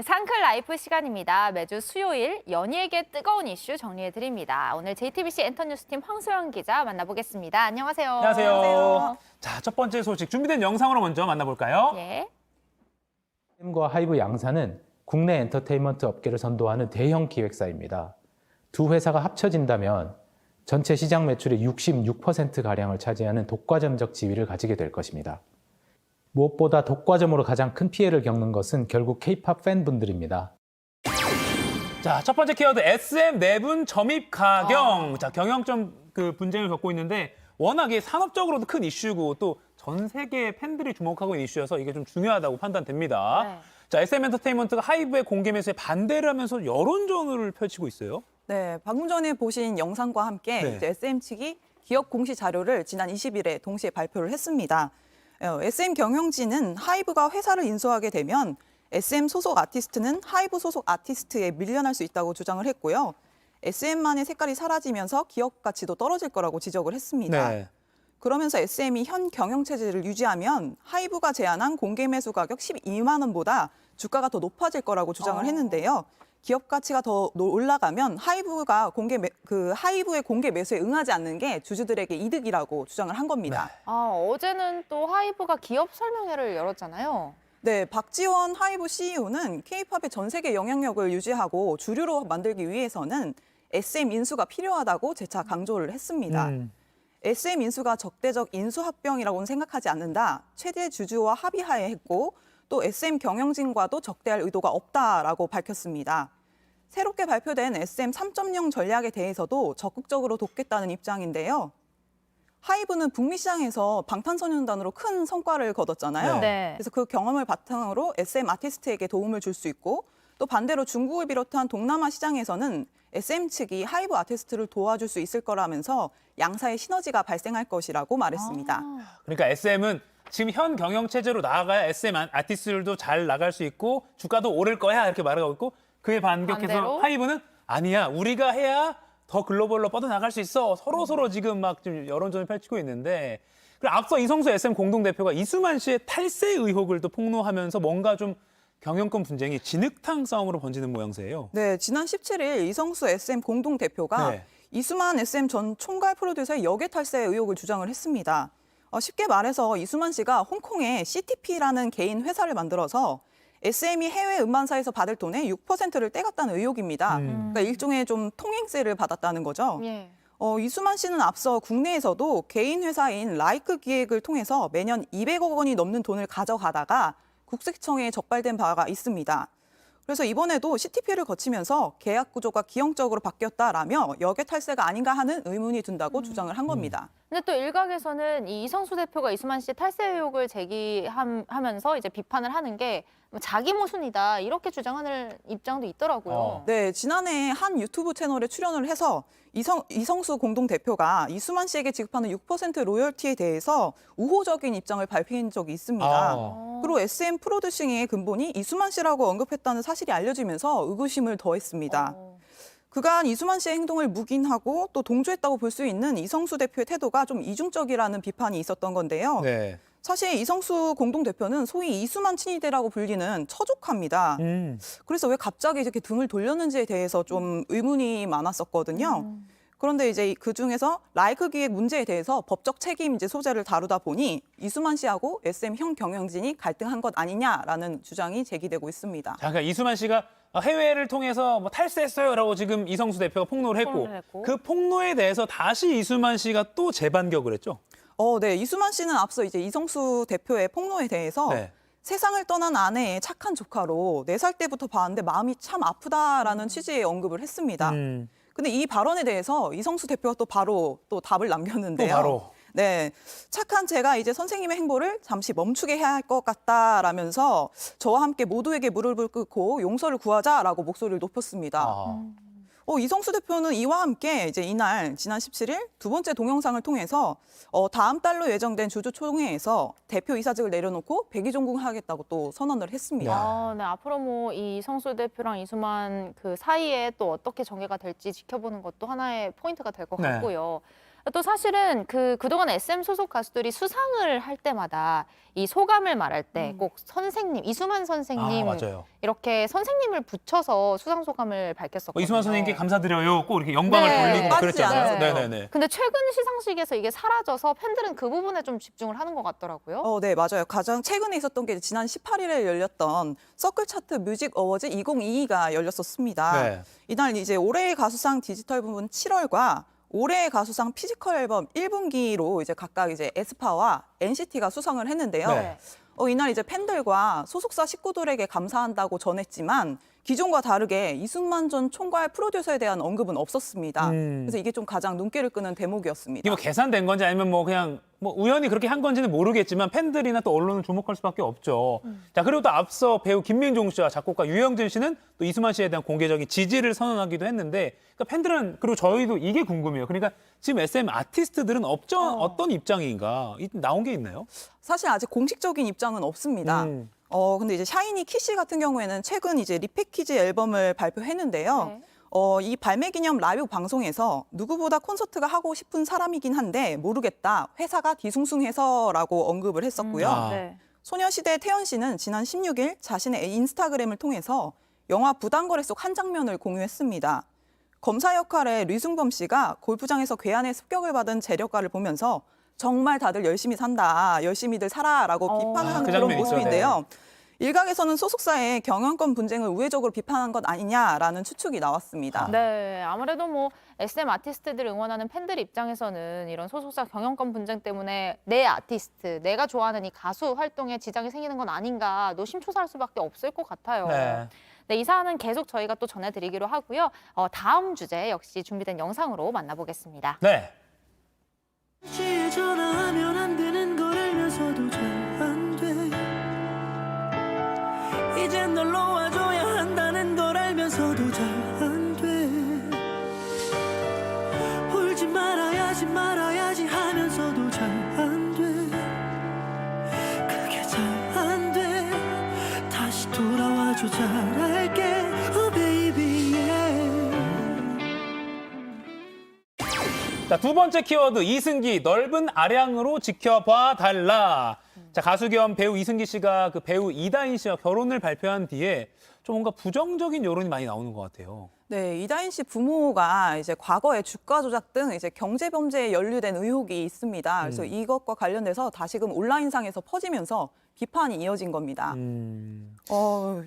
상클 라이프 시간입니다. 매주 수요일 연예계 뜨거운 이슈 정리해드립니다. 오늘 JTBC 엔터뉴스팀 황소영 기자 만나보겠습니다. 안녕하세요. 안녕하세요. 자, 첫 번째 소식 준비된 영상으로 먼저 만나볼까요? 예. SM과 하이브 양사는 국내 엔터테인먼트 업계를 선도하는 대형 기획사입니다. 두 회사가 합쳐진다면 전체 시장 매출의 66%가량을 차지하는 독과점적 지위를 가지게 될 것입니다. 무엇보다 독과점으로 가장 큰 피해를 겪는 것은 결국 K-팝 팬분들입니다. 자, 첫 번째 키워드 SM 내분 점입 가경. 자, 경영점 분쟁을 겪고 있는데 워낙에 산업적으로도 큰 이슈고 또 전 세계 팬들이 주목하고 있는 이슈여서 이게 좀 중요하다고 판단됩니다. 네. 자, SM 엔터테인먼트가 하이브의 공개 매수에 반대를 하면서 여론전을 펼치고 있어요. 네, 방금 전에 보신 영상과 함께 네. 이제 SM 측이 기업 공시 자료를 지난 20일에 동시에 발표를 했습니다. SM 경영진은 하이브가 회사를 인수하게 되면 SM 소속 아티스트는 하이브 소속 아티스트에 밀려날 수 있다고 주장을 했고요. SM만의 색깔이 사라지면서 기업 가치도 떨어질 거라고 지적을 했습니다. 네. 그러면서 SM이 현 경영 체제를 유지하면 하이브가 제안한 공개 매수 가격 12만 원보다 주가가 더 높아질 거라고 주장을 했는데요. 기업 가치가 더 올라가면 하이브의 공개 매수에 응하지 않는 게 주주들에게 이득이라고 주장을 한 겁니다. 어제는 또 하이브가 기업 설명회를 열었잖아요. 네, 박지원 하이브 CEO는 K-팝의 전 세계 영향력을 유지하고 주류로 만들기 위해서는 SM 인수가 필요하다고 재차 강조를 했습니다. SM 인수가 적대적 인수합병이라고는 생각하지 않는다. 최대 주주와 합의하에 했고 또 SM 경영진과도 적대할 의도가 없다라고 밝혔습니다. 새롭게 발표된 SM 3.0 전략에 대해서도 적극적으로 돕겠다는 입장인데요. 하이브는 북미 시장에서 방탄소년단으로 큰 성과를 거뒀잖아요. 네. 그래서 그 경험을 바탕으로 SM 아티스트에게 도움을 줄 수 있고 또 반대로 중국을 비롯한 동남아 시장에서는 SM 측이 하이브 아티스트를 도와줄 수 있을 거라면서 양사의 시너지가 발생할 것이라고 말했습니다. 그러니까 SM은 지금 현 경영 체제로 나아가야 SM 아티스트들도 잘 나갈 수 있고 주가도 오를 거야 이렇게 말하고 있고 그에 반격해서 반대로? 하이브는 아니야 우리가 해야 더 글로벌로 뻗어나갈 수 있어 서로 지금 막 좀 여론전을 펼치고 있는데 그리고 앞서 이성수 SM 공동대표가 이수만 씨의 탈세 의혹을 또 폭로하면서 뭔가 좀 경영권 분쟁이 진흙탕 싸움으로 번지는 모양새예요. 네, 지난 17일 이성수 SM 공동대표가 네. 이수만 SM 전 총괄 프로듀서의 역외 탈세 의혹을 주장을 했습니다. 쉽게 말해서 이수만 씨가 홍콩에 CTP라는 개인 회사를 만들어서 SM이 해외 음반사에서 받을 돈의 6%를 떼갔다는 의혹입니다. 그러니까 일종의 좀 통행세를 받았다는 거죠. 예. 이수만 씨는 앞서 국내에서도 개인 회사인 라이크 기획을 통해서 매년 200억 원이 넘는 돈을 가져가다가 국세청에 적발된 바가 있습니다. 그래서 이번에도 CTP를 거치면서 계약 구조가 기형적으로 바뀌었다라며 역외 탈세가 아닌가 하는 의문이 든다고 주장을 한 겁니다. 근데 또 일각에서는 이 이성수 대표가 이수만 씨의 탈세 의혹을 제기하면서 이제 비판을 하는 게 자기 모순이다 이렇게 주장하는 입장도 있더라고요. 네, 지난해 한 유튜브 채널에 출연을 해서 이성수 공동대표가 이수만 씨에게 지급하는 6% 로열티에 대해서 우호적인 입장을 발표한 적이 있습니다. 그리고 SM 프로듀싱의 근본이 이수만 씨라고 언급했다는 사실이 알려지면서 의구심을 더했습니다. 그간 이수만 씨의 행동을 묵인하고 또 동조했다고 볼 수 있는 이성수 대표의 태도가 좀 이중적이라는 비판이 있었던 건데요. 네. 사실 이성수 공동대표는 소위 이수만 친위대라고 불리는 처족합니다. 그래서 왜 갑자기 이렇게 등을 돌렸는지에 대해서 좀 의문이 많았었거든요. 그런데 이제 그 중에서 라이크 기획 문제에 대해서 법적 책임 소재를 다루다 보니 이수만 씨하고 SM 형 경영진이 갈등한 것 아니냐라는 주장이 제기되고 있습니다. 자, 그러니까 이수만 씨가 해외를 통해서 뭐 탈세했어요라고 지금 이성수 대표가 폭로를 했고 그 폭로에 대해서 다시 이수만 씨가 또 재반격을 했죠. 네, 이수만 씨는 앞서 이제 이성수 대표의 폭로에 대해서 네. 세상을 떠난 아내의 착한 조카로 4살 때부터 봤는데 마음이 참 아프다라는 취지의 언급을 했습니다. 근데 이 발언에 대해서 이성수 대표가 또 바로 또 답을 남겼는데요. 또 바로. 네, 착한 제가 이제 선생님의 행보를 잠시 멈추게 해야 할 것 같다라면서 저와 함께 모두에게 무릎을 꿇고 용서를 구하자라고 목소리를 높였습니다. 이성수 대표는 이와 함께 이제 이날 지난 17일 두 번째 동영상을 통해서 다음 달로 예정된 주주총회에서 대표 이사직을 내려놓고 백의종군하겠다고 또 선언을 했습니다. 네, 앞으로 뭐 이 이성수 대표랑 이수만 그 사이에 또 어떻게 전개가 될지 지켜보는 것도 하나의 포인트가 될 것 네. 같고요. 또 사실은 그동안 SM 소속 가수들이 수상을 할 때마다 이 소감을 말할 때 꼭 선생님, 이수만 선생님 맞아요. 이렇게 선생님을 붙여서 수상 소감을 밝혔었거든요. 이수만 선생님께 감사드려요. 꼭 이렇게 영광을 네. 돌리고 막 빠지지 그랬잖아요. 않았어요. 네네네. 근데 최근 시상식에서 이게 사라져서 팬들은 그 부분에 좀 집중을 하는 것 같더라고요. 네, 맞아요. 가장 최근에 있었던 게 지난 18일에 열렸던 서클 차트 뮤직 어워즈 2022가 열렸었습니다. 네. 이날 이제 올해의 가수상 디지털 부분 7월과 올해의 가수상 피지컬 앨범 1분기로 이제 각각 이제 에스파와 NCT가 수상을 했는데요. 네. 이날 이제 팬들과 소속사 식구들에게 감사한다고 전했지만 기존과 다르게 이순만 전 총괄 프로듀서에 대한 언급은 없었습니다. 그래서 이게 좀 가장 눈길을 끄는 대목이었습니다. 이게 뭐 계산된 건지 아니면 뭐 그냥 뭐 우연히 그렇게 한 건지는 모르겠지만 팬들이나 또 언론은 주목할 수밖에 없죠. 자, 그리고 또 앞서 배우 김민종 씨와 작곡가 유영진 씨는 또 이수만 씨에 대한 공개적인 지지를 선언하기도 했는데, 그러니까 팬들은, 그리고 저희도 이게 궁금해요. 그러니까 지금 SM 아티스트들은 어떤 입장인가? 나온 게 있나요? 사실 아직 공식적인 입장은 없습니다. 근데 이제 샤이니 키씨 같은 경우에는 최근 이제 리패키지 앨범을 발표했는데요. 네. 이 발매 기념 라이브 방송에서 누구보다 콘서트가 하고 싶은 사람이긴 한데 모르겠다. 회사가 뒤숭숭해서라고 언급을 했었고요. 아. 네. 소녀시대 태연 씨는 지난 16일 자신의 인스타그램을 통해서 영화 부당거래 속 한 장면을 공유했습니다. 검사 역할의 류승범 씨가 골프장에서 괴한의 습격을 받은 재력가를 보면서 정말 다들 열심히 산다, 열심히들 살아라고 비판을 하는 그 그런 장면 있죠. 모습인데요. 일각에서는 소속사의 경영권 분쟁을 우회적으로 비판한 것 아니냐라는 추측이 나왔습니다. 네, 아무래도 뭐 SM 아티스트들 응원하는 팬들 입장에서는 이런 소속사 경영권 분쟁 때문에 내 아티스트, 내가 좋아하는 이 가수 활동에 지장이 생기는 건 아닌가 노심초사할 수밖에 없을 것 같아요. 네. 네, 이 사안은 계속 저희가 또 전해드리기로 하고요. 다음 주제 역시 준비된 영상으로 만나보겠습니다. 네. 시에 전화하면 안 되는 걸 알면서도 잘 안 돼. 이젠 널 놓아줘야 한다는 걸 알면서도 잘 안 돼. 울지 말아야지 하면서도 잘 안 돼. 그게 잘 안 돼. 다시 돌아와줘 잘할게. Oh baby yeah. 자, 두 번째 키워드 이승기 넓은 아량으로 지켜봐 달라. 자, 가수 겸 배우 이승기 씨가 그 배우 이다인 씨와 결혼을 발표한 뒤에 좀 뭔가 부정적인 여론이 많이 나오는 것 같아요. 네, 이다인 씨 부모가 이제 과거에 주가 조작 등 이제 경제 범죄에 연루된 의혹이 있습니다. 그래서 이것과 관련돼서 다시금 온라인상에서 퍼지면서 비판이 이어진 겁니다.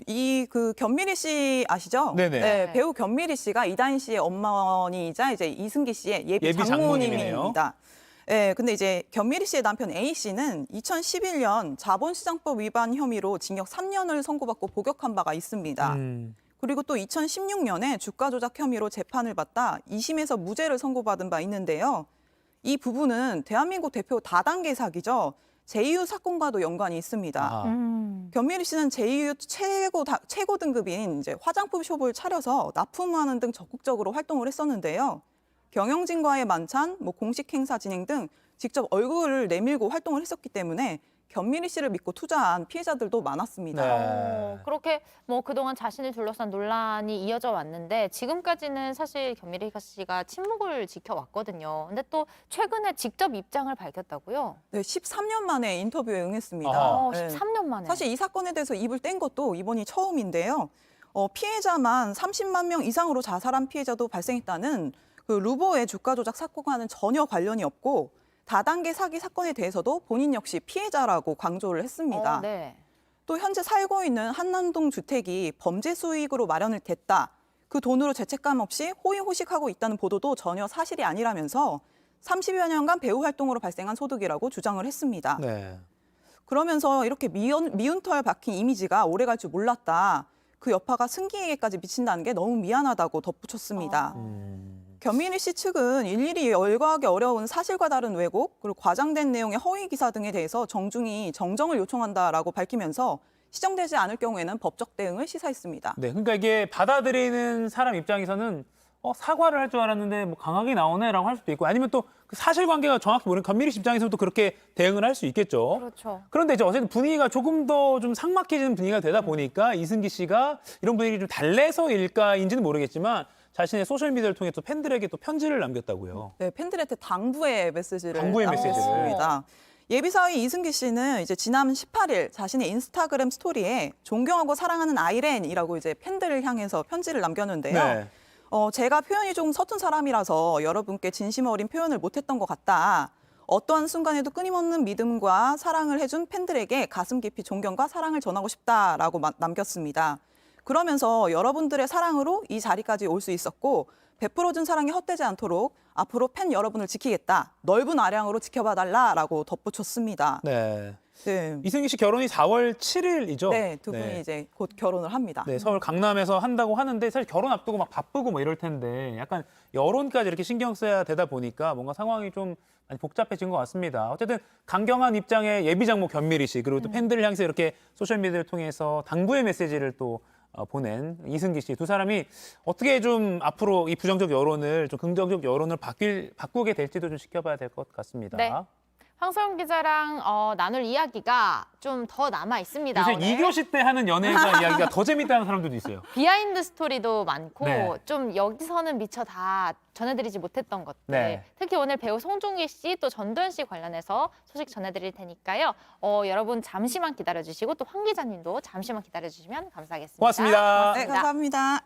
이 견미리 씨 아시죠? 네네. 네, 배우 견미리 씨가 이다인 씨의 어머니이자 이제 이승기 씨의 예비 예비 장모님이네요. 장모님입니다. 네, 근데 이제 견미리 씨의 남편 A 씨는 2011년 자본시장법 위반 혐의로 징역 3년을 선고받고 복역한 바가 있습니다. 그리고 또 2016년에 주가 조작 혐의로 재판을 받다 2심에서 무죄를 선고받은 바 있는데요. 이 부분은 대한민국 대표 다단계 사기죠. 제이유 사건과도 연관이 있습니다. 아하. 견미리 씨는 제이유 최고 등급인 이제 화장품 숍을 차려서 납품하는 등 적극적으로 활동을 했었는데요. 경영진과의 만찬, 공식 행사 진행 등 직접 얼굴을 내밀고 활동을 했었기 때문에 견미리 씨를 믿고 투자한 피해자들도 많았습니다. 네. 그렇게 뭐 그동안 자신을 둘러싼 논란이 이어져 왔는데 지금까지는 사실 견미리 씨가 침묵을 지켜왔거든요. 근데 또 최근에 직접 입장을 밝혔다고요? 네, 13년 만에 인터뷰에 응했습니다. 아하. 네. 13년 만에. 사실 이 사건에 대해서 입을 뗀 것도 이번이 처음인데요. 피해자만 30만 명 이상으로 자살한 피해자도 발생했다는 그 루보의 주가 조작 사건과는 전혀 관련이 없고 다단계 사기 사건에 대해서도 본인 역시 피해자라고 강조를 했습니다. 네. 또 현재 살고 있는 한남동 주택이 범죄 수익으로 마련을 됐다. 그 돈으로 죄책감 없이 호의호식하고 있다는 보도도 전혀 사실이 아니라면서 30여 년간 배우 활동으로 발생한 소득이라고 주장을 했습니다. 네. 그러면서 이렇게 미운 털 박힌 이미지가 오래갈 줄 몰랐다. 그 여파가 승기에게까지 미친다는 게 너무 미안하다고 덧붙였습니다. 견미리 씨 측은 일일이 열거하기 어려운 사실과 다른 왜곡, 그리고 과장된 내용의 허위 기사 등에 대해서 정중히 정정을 요청한다라고 밝히면서 시정되지 않을 경우에는 법적 대응을 시사했습니다. 네, 그러니까 이게 받아들이는 사람 입장에서는 사과를 할 줄 알았는데 뭐 강하게 나오네라고 할 수도 있고, 아니면 또 그 사실관계가 정확히 모르는 견미리 씨 입장에서도 그렇게 대응을 할 수 있겠죠. 그렇죠. 그런데 이제 어쨌든 분위기가 조금 더 좀 삭막해지는 분위기가 되다 보니까 이승기 씨가 이런 분위기 좀 달래서일까인지는 모르겠지만 자신의 소셜 미디어를 통해 또 팬들에게 또 편지를 남겼다고요. 네, 팬들한테 당부의 메시지를 당부의 남겼습니다. 예비사위 이승기 씨는 이제 지난 18일 자신의 인스타그램 스토리에 존경하고 사랑하는 아이렌이라고 이제 팬들을 향해서 편지를 남겼는데요. 네. 제가 표현이 좀 서툰 사람이라서 여러분께 진심 어린 표현을 못했던 것 같다. 어떠한 순간에도 끊임없는 믿음과 사랑을 해준 팬들에게 가슴 깊이 존경과 사랑을 전하고 싶다라고 남겼습니다. 그러면서 여러분들의 사랑으로 이 자리까지 올 수 있었고 베풀어준 사랑이 헛되지 않도록 앞으로 팬 여러분을 지키겠다. 넓은 아량으로 지켜봐달라라고 덧붙였습니다. 네. 네. 이승기 씨 결혼이 4월 7일이죠? 네, 두 분이 이제 곧 결혼을 합니다. 네, 서울 강남에서 한다고 하는데 사실 결혼 앞두고 막 바쁘고 뭐 이럴 텐데 약간 여론까지 이렇게 신경 써야 되다 보니까 뭔가 상황이 좀 많이 복잡해진 것 같습니다. 어쨌든 강경한 입장의 예비 장모 견미리 씨 그리고 또 팬들을 향해서 이렇게 소셜 미디어를 통해서 당부의 메시지를 또 보낸 이승기 씨 두 사람이 어떻게 좀 앞으로 이 부정적 여론을 좀 긍정적 여론을 바꾸게 될지도 좀 지켜봐야 될 것 같습니다. 네. 황소영 기자랑 나눌 이야기가 좀 더 남아 있습니다. 요새 오늘. 2교시 때 하는 연애가 이야기가 더 재밌다는 사람들도 있어요. 비하인드 스토리도 많고 네. 좀 여기서는 미처 다 전해드리지 못했던 것들. 네. 특히 오늘 배우 송중기 씨 또 전도연 씨 관련해서 소식 전해드릴 테니까요. 여러분 잠시만 기다려주시고 또 황 기자님도 잠시만 기다려주시면 감사하겠습니다. 고맙습니다. 네, 감사합니다.